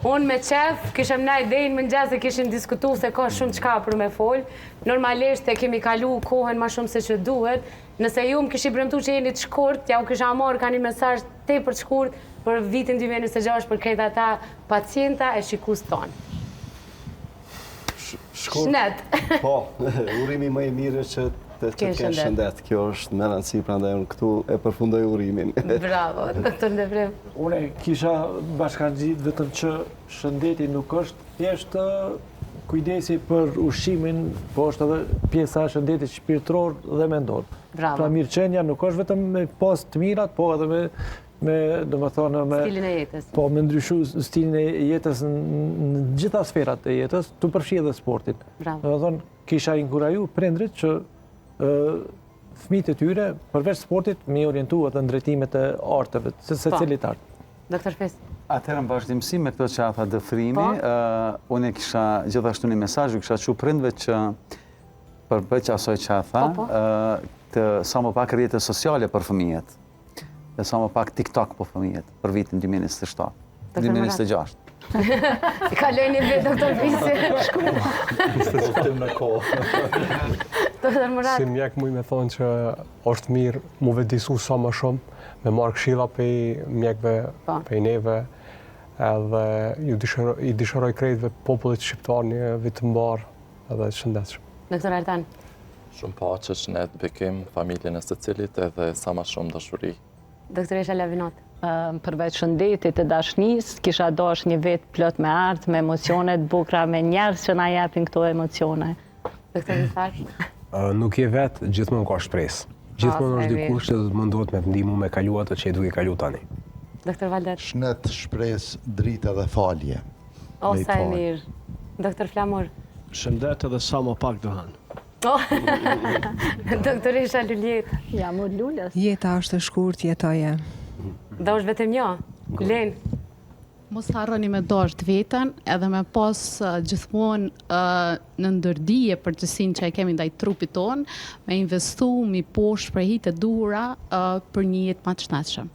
Unë me qef, kishëm na idejnë më ngjas dhe kishim diskutu se ka shumë çka për me fol. Normalisht e kemi kalu kohën ma shumë se që duhet. Nëse ju më kishi premtu që jeni të shkurt, ja u kisha marrë ka një mesazh tepër të shkurt për vitin 2026 për krejt ata pacienta e shikus tonë. Shnet. Po, urimi më i mirë që të kenë shëndet. Kjo është me rëndësi, prandaj unë këtu e përfundoj urimin. Bravo, doktor Ndevrim. Une kisha bashkangjit vetëm që shëndeti nuk është thjesht kujdesi për ushqimin, po është edhe pjesa e shëndetit shpirtëror dhe mendor. Bravo. Pra mirëqenia nuk është vetëm me pas të mirat, po edhe me domethënë me Stilin e jetës. Po me ndryshu stilin e jetës në gjitha sferat e jetës, të përfshi edhe sportin. Bravo. Domethënë kisha inkuraju prindrit që fëmijët e tyre përveç sportit me orientu atë ndrejtimet e arteve, se secilit art. Doktor Fes. Atëherë në vazhdimsi me këto që tha Dëfrimi, unë kisha gjithashtu një mesazh, kisha çu prindve që përveç asaj që tha, të sa më pak rrjete sociale për fëmijët, dhe sa më pak TikTok për fëmijët për vitin 2027, 2026. Kaloj një vit, doktor Fisi. Se qëftim në kohë. Doktor Murat. Si mjek muj me thonë që është mirë mu vedisu sa më shumë, me marrë këshilla pej mjekve, pej neve, edhe i dëshiroj krejtve popullit shqiptar një vit të mbarë edhe të shëndetshëm. Doktor Artan. Shumë paqe, shëndet, bekim, familjen e secilit edhe sa më shumë dashuri. Doktoresha Lavinot. Përveç shëndetit e dashnis, kisha dash një vit plot me art, me emocionet bukra, me njerëz që na japin këto emocione. Doktor Nisar. Nuk je vetë, gjithmonë ka shpresë. Gjithmonë është dikush që mundohet me të ndihmu me kalu atë që e duke kalu tani. Doktor Valdet. Shnet, shpresë, dritë dhe falje. O, sa e mirë. Doktor Flamur. Shëndet edhe sa më pak dëhan. Doktoresha Luljet. Jam u lullës. Jeta është e shkurt, jetoje. Dhe është vetëm një. Len. Mos harroni me dashur veten, edhe me pas gjithmonë në ndërdije përgjegjësinë që e kemi ndaj trupit ton, me investu mi poshtë për hitë e duhura për një jetë më të shnetshëm.